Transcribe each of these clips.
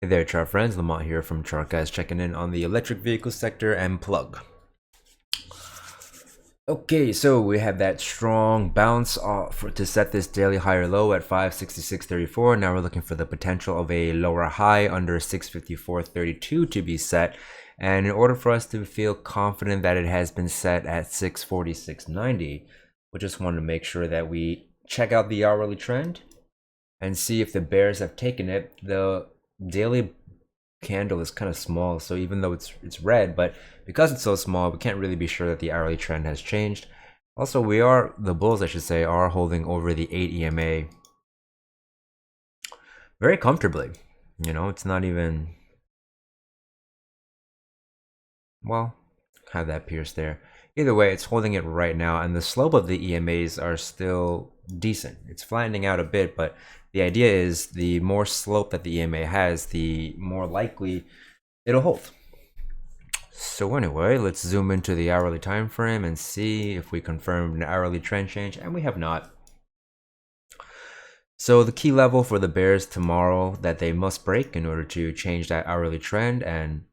Hey there, chart friends. Lamont here from Chart Guys, checking in on the electric vehicle sector and plug. Okay, so we have that strong bounce to set this daily higher low at 566.34. Now we're looking for the potential of a lower high under 654.32 to be set. And in order for us to feel confident that it has been set at 646.90, we just want to make sure that we check out the hourly trend and see if the bears have taken it. The daily candle is kind of small, so even though it's red, but because it's so small, we can't really be sure that the hourly trend has changed. Also, the bulls, I should say, are holding over the 8 EMA very comfortably. You know, it's not even, well, have that pierce there. Either way, it's holding it right now, and the slope of the EMAs are still decent. It's flattening out a bit, but the idea is the more slope that the EMA has, the more likely it'll hold. So anyway, let's zoom into the hourly time frame and see if we confirmed an hourly trend change, and we have not. So the key level for the bears tomorrow that they must break in order to change that hourly trend and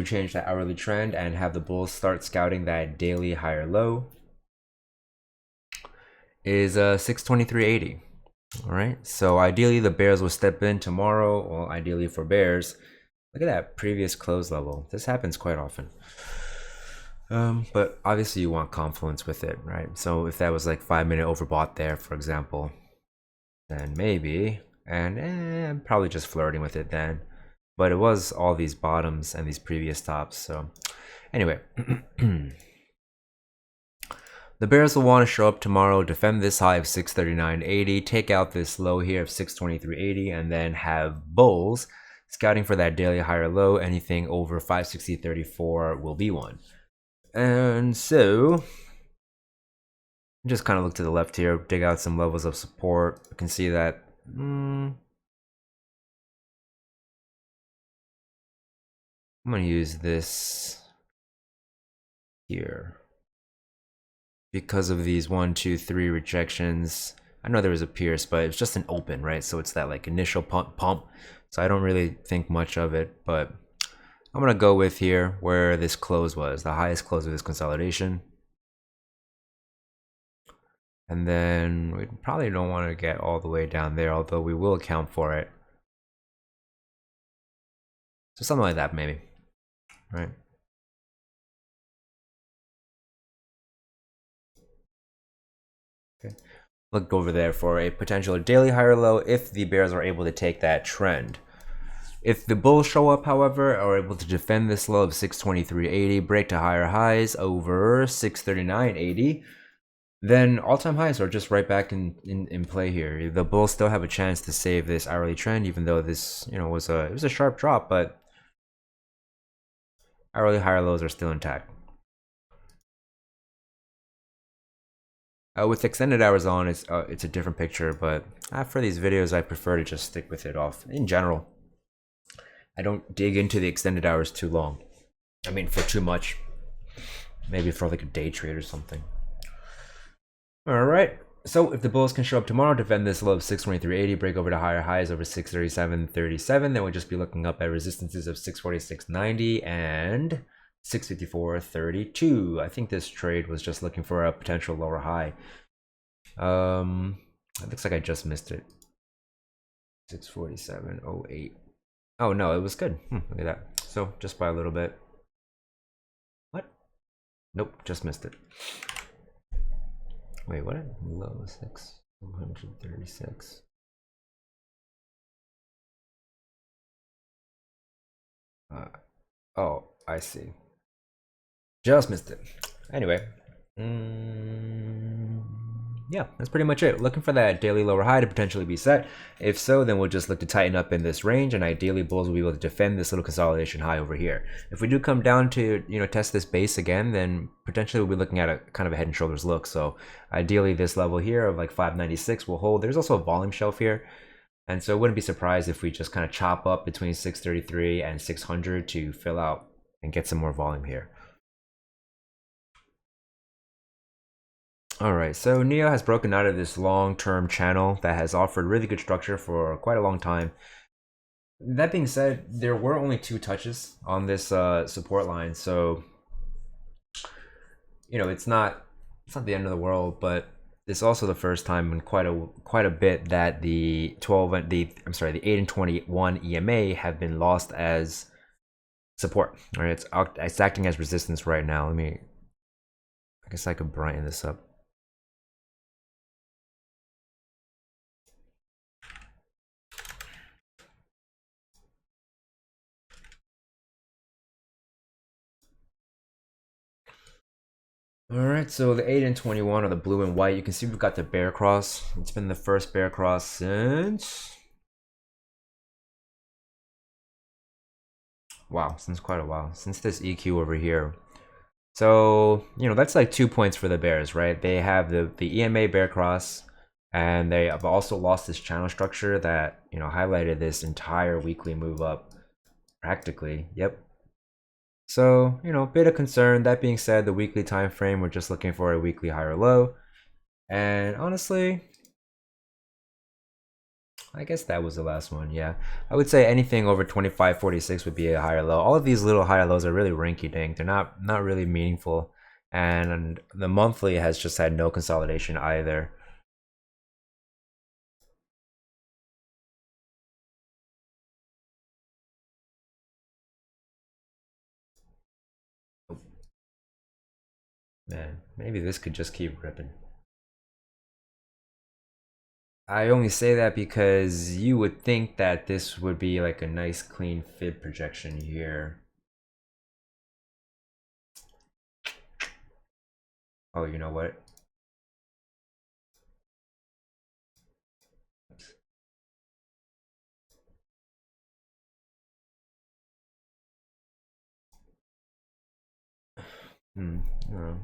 change that hourly trend and have the bulls start scouting that daily higher low is 623.80. All right, so ideally the bears will step in tomorrow. Well, ideally for bears, look at that previous close level. This happens quite often. But obviously you want confluence with it, right? So if that was like 5-minute overbought there, for example, then maybe, and probably just flirting with it then. But it was all these bottoms and these previous tops. So anyway, the bears will want to show up tomorrow, defend this high of 639.80, take out this low here of 623.80, and then have bulls scouting for that daily higher low. Anything over 560.34 will be one. And so just kind of look to the left here, dig out some levels of support. You can see that I'm going to use this here because of these 1, 2, 3 rejections. I know there was a pierce, but it's just an open, right? So it's that like initial pump. So I don't really think much of it, but I'm going to go with here where this close was, the highest close of this consolidation. And then we probably don't want to get all the way down there, although we will account for it. So something like that, maybe, right? Okay. Look over there for a potential daily higher low if the bears are able to take that trend. If the bulls show up, however, are able to defend this low of 623.80, break to higher highs over 639.80, then all-time highs are just right back in play here. The bulls still have a chance to save this hourly trend, even though this it was a sharp drop, but hourly higher lows are still intact. With extended hours on, it's a different picture, but for these videos, I prefer to just stick with it off in general. I don't dig into the extended hours too long. I mean, for too much. Maybe for like a day trade or something. All right. So if the bulls can show up tomorrow, defend this low of 623.80, break over to higher highs over 637.37, then we'll just be looking up at resistances of 646.90 and 654.32. I think this trade was just looking for a potential lower high. It looks like I just missed it. 647.08. Oh no, it was good. Look at that. So just by a little bit. What? Nope, just missed it. Wait, what? Low 636. Oh, I see. Just missed it. Anyway, yeah, that's pretty much it. Looking for that daily lower high to potentially be set. If so, then we'll just look to tighten up in this range, and ideally bulls will be able to defend this little consolidation high over here. If we do come down to test this base again, then potentially we'll be looking at a kind of a head and shoulders look. So ideally this level here of like 596 will hold. There's also a volume shelf here, and so I wouldn't be surprised if we just kind of chop up between 633 and 600 to fill out and get some more volume here. All right, so NIO has broken out of this long-term channel that has offered really good structure for quite a long time. That being said, there were only 2 touches on this support line, so it's not the end of the world, but it's also the first time in quite a bit that the 12 and the 8 and 21 EMA have been lost as support. All right, it's acting as resistance right now. I guess I could brighten this up. All right, so the 8 and 21 are the blue and white. You can see we've got the bear cross. It's been the first bear cross since, wow, since quite a while, since this EQ over here. So, that's like 2 points for the bears, right? They have the EMA bear cross, and they have also lost this channel structure that, highlighted this entire weekly move up practically. Yep. So, bit of concern. That being said, the weekly time frame, we're just looking for a weekly higher low. And honestly, I guess that was the last one. Yeah, I would say anything over 25.46 would be a higher low. All of these little higher lows are really rinky-dink. They're not really meaningful. And the monthly has just had no consolidation either. Man, maybe this could just keep ripping. I only say that because you would think that this would be like a nice clean fib projection here. Oh, you know what? No.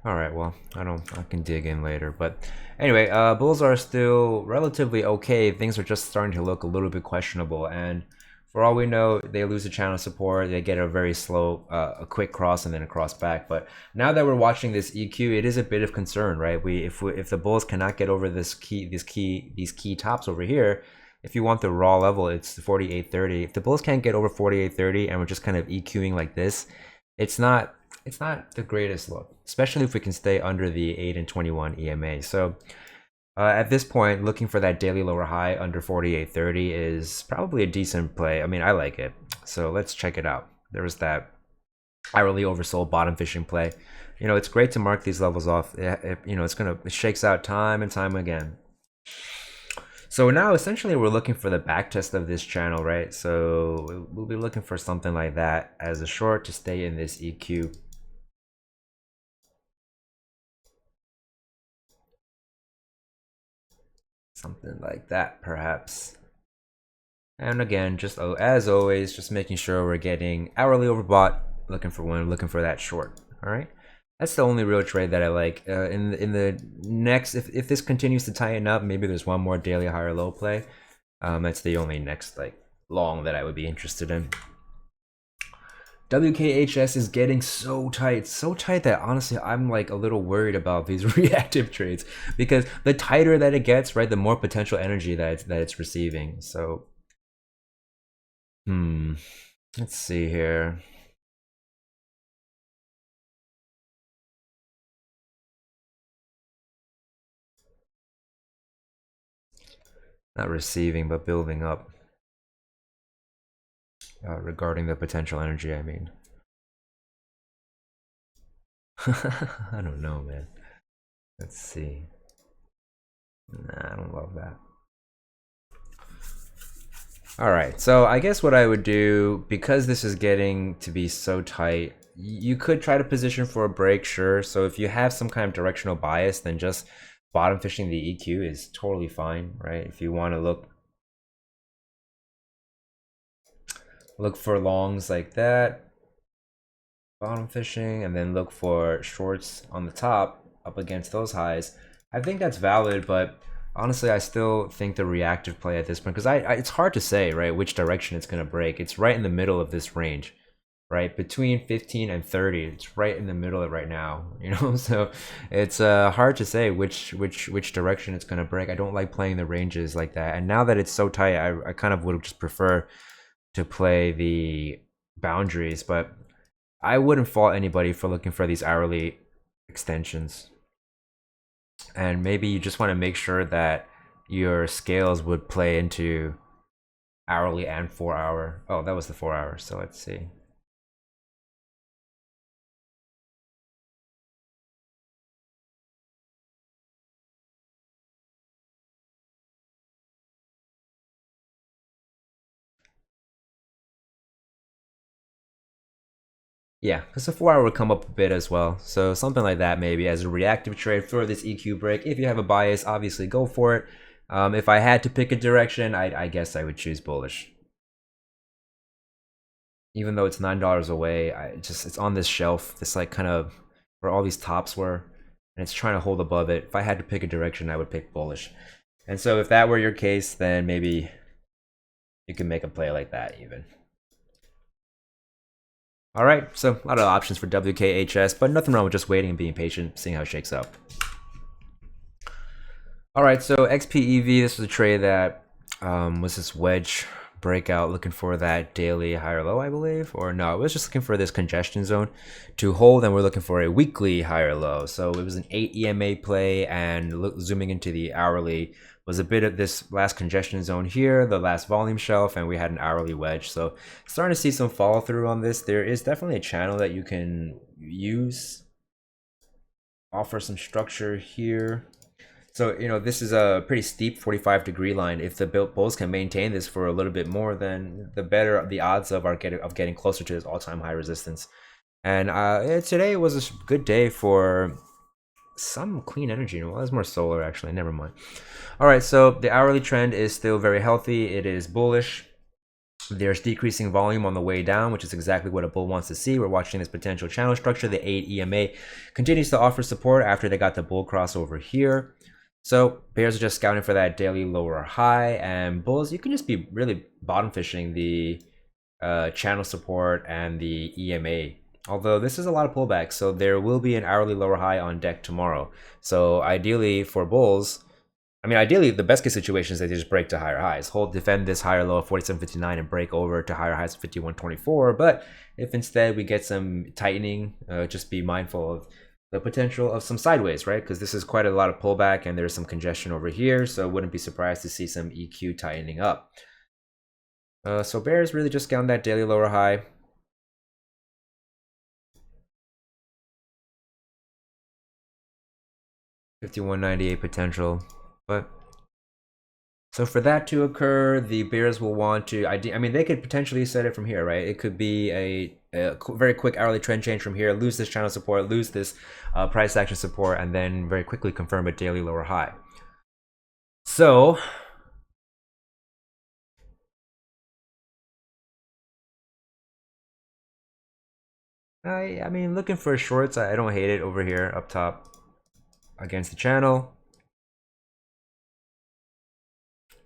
All right, well, I can dig in later. But anyway, Bulls are still relatively okay. Things are just starting to look a little bit questionable. And for all we know, they lose the channel support. They get a very slow, a quick cross and then a cross back. But now that we're watching this EQ, it is a bit of concern, right? If the Bulls cannot get over these key tops over here, if you want the raw level, it's 48.30. If the Bulls can't get over 48.30 and we're just kind of EQing like this, it's not the greatest look, especially if we can stay under the 8 and 21 EMA. So at this point, looking for that daily lower high under 48.30 is probably a decent play. I mean, I like it. So let's check it out. There was that hourly oversold bottom fishing play. It's great to mark these levels off. It shakes out time and time again. So now essentially we're looking for the back test of this channel, right? So we'll be looking for something like that as a short to stay in this EQ. Something like that, perhaps. And again, just as always, just making sure we're getting hourly overbought, looking for that short. All right, that's the only real trade that I like. In the next, if this continues to tighten up, maybe there's one more daily higher low play. That's the only next long that I would be interested in. WKHS is getting so tight that honestly I'm a little worried about these reactive trades, because the tighter that it gets, right, the more potential energy that it's receiving. So let's see here. Not receiving, but building up. Regarding the potential energy, I mean. I don't know, man. Let's see. Nah, I don't love that. All right, so I guess what I would do, because this is getting to be so tight, you could try to position for a break, sure. So if you have some kind of directional bias, then just bottom fishing the EQ is totally fine, right? If you want to look for longs like that, bottom fishing, and then look for shorts on the top up against those highs, I think that's valid. But honestly, I still think the reactive play at this point, because it's hard to say, right, which direction it's going to break. It's right in the middle of this range. right between 15 and 30. It's right in the middle of it right now, you know. So it's hard to say which direction it's going to break. I don't like playing the ranges like that, and now that it's so tight, I kind of would just prefer to play the boundaries. But I wouldn't fault anybody for looking for these hourly extensions, and maybe you just want to make sure that your scales would play into hourly and 4 hour. Oh, that was the 4 hour. So let's see. Yeah, because the 4 hour would come up a bit as well. So something like that maybe as a reactive trade for this EQ break. If you have a bias, obviously go for it. If I had to pick a direction, I guess I would choose bullish. Even though it's $9 away, it's on this shelf, this like kind of where all these tops were, and it's trying to hold above it. If I had to pick a direction, I would pick bullish. And so if that were your case, then maybe you can make a play like that even. All right, so a lot of options for WKHS, but nothing wrong with just waiting and being patient, seeing how it shakes up. All right, so XPEV, this was a trade that was this wedge breakout, looking for that daily higher low, I believe, or no, it was just looking for this congestion zone to hold, and we're looking for a weekly higher low. So it was an 8 EMA play, and zooming into the hourly was a bit of this last congestion zone here, the last volume shelf, and we had an hourly wedge. So starting to see some follow through on this. There is definitely a channel that you can use, offer some structure here. So, you know, this is a pretty steep 45-degree line. If the bulls can maintain this for a little bit more, then the better the odds of getting closer to this all-time high resistance. And today was a good day for some clean energy. Well, there's more solar, actually. Never mind. All right, so the hourly trend is still very healthy. It is bullish. There's decreasing volume on the way down, which is exactly what a bull wants to see. We're watching this potential channel structure. The 8 EMA continues to offer support after they got the bull crossover here. So bears are just scouting for that daily lower high, and bulls, you can just be really bottom fishing the channel support and the EMA. Although this is a lot of pullback, so there will be an hourly lower high on deck tomorrow. So ideally for bulls, I mean, ideally the best case situation is that they just break to higher highs, defend this higher low of 47.59 and break over to higher highs of 51.24. But if instead we get some tightening, just be mindful of the potential of some sideways, right? Because this is quite a lot of pullback and there's some congestion over here, so wouldn't be surprised to see some EQ tightening up. So bears really just scouting that daily lower high. $51.98 potential, but so for that to occur, the bears will want to, I mean, they could potentially set it from here, right? It could be a very quick hourly trend change from here, lose this channel support, lose this price action support, and then very quickly confirm a daily lower high. So I mean, looking for shorts, I don't hate it over here up top against the channel.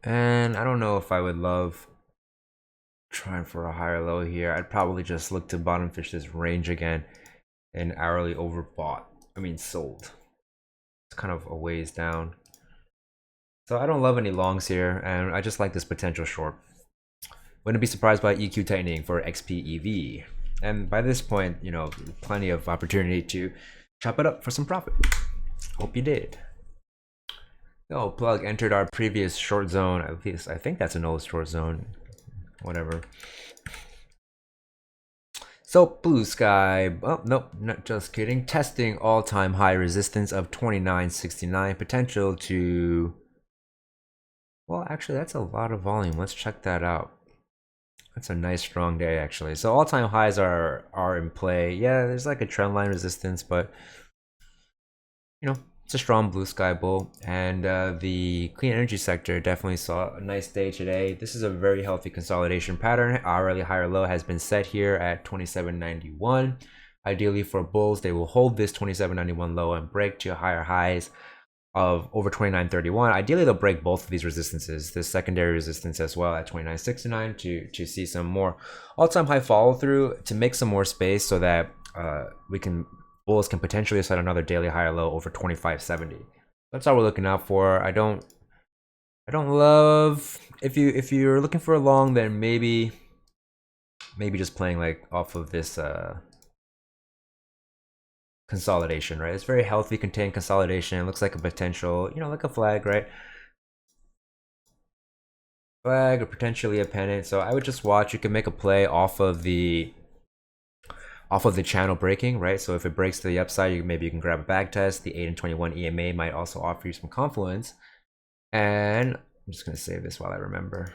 And I don't know if I would love trying for a higher low here. I'd probably just look to bottom fish this range again and hourly overbought. I mean, sold. It's kind of a ways down. So I don't love any longs here, and I just like this potential short. Wouldn't be surprised by EQ tightening for XPEV. And by this point, you know, plenty of opportunity to chop it up for some profit. Hope you did. Oh, plug entered our previous short zone. At least I think that's an old short zone. Whatever. So blue sky. Oh, nope, not just kidding. Testing all-time high resistance of 29.69. Potential to... Well, actually, that's a lot of volume. Let's check that out. That's a nice strong day, actually. So all-time highs are in play. Yeah, there's like a trend line resistance, but you know, it's a strong blue sky bull. And the clean energy sector definitely saw a nice day today. This is a very healthy consolidation pattern. Hourly higher low has been set here at 27.91. Ideally for bulls, they will hold this 27.91 low and break to higher highs of over 29.31. Ideally, they'll break both of these resistances, this secondary resistance as well at 29.69 to see some more all-time high follow through to make some more space so that bulls can potentially set another daily high or low over 25.70. That's all we're looking out for. I don't love if you're looking for a long, then maybe just playing like off of this consolidation, right? It's very healthy, contained consolidation. It looks like a potential, like a flag, right? Flag or potentially a pennant. So I would just watch. You can make a play off of the channel breaking, right? So if it breaks to the upside, maybe you can grab a back test. The 8 and 21 EMA might also offer you some confluence. And I'm just gonna save this while I remember.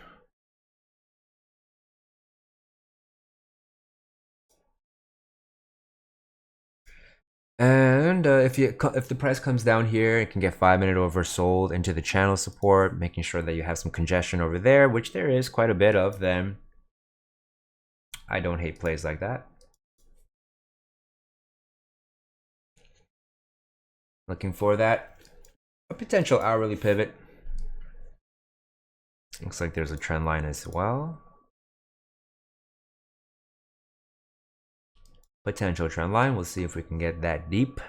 And if the price comes down here, it can get 5-minute oversold into the channel support, making sure that you have some congestion over there, which there is quite a bit of. Then I don't hate plays like that. Looking for that a potential hourly pivot. Looks like there's a trend line as well. Potential trend line. We'll see if we can get that deep.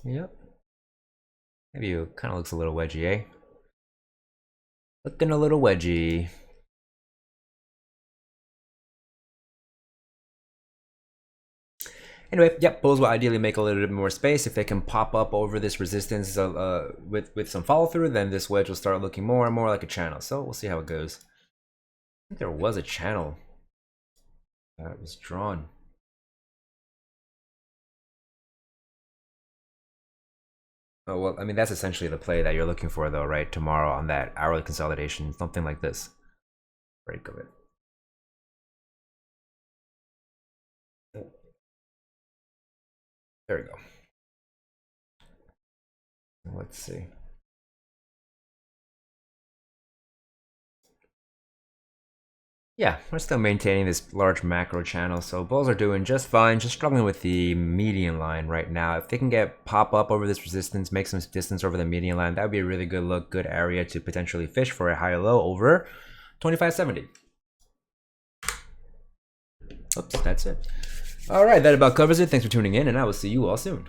Yep. Maybe it kind of looks a little wedgy, eh? Looking a little wedgy. Anyway, yep, bulls will ideally make a little bit more space. If they can pop up over this resistance with some follow through, then this wedge will start looking more and more like a channel. So we'll see how it goes. I think there was a channel that was drawn. Oh, well, I mean, that's essentially the play that you're looking for, though, right? Tomorrow on that hourly consolidation, something like this. Break of it. There we go. Let's see. Yeah, we're still maintaining this large macro channel, so bulls are doing just fine, just struggling with the median line right now. If they can pop up over this resistance, make some distance over the median line, that would be a really good look, good area to potentially fish for a higher low over 25.70. Oops, that's it. All right, that about covers it. Thanks for tuning in, and I will see you all soon.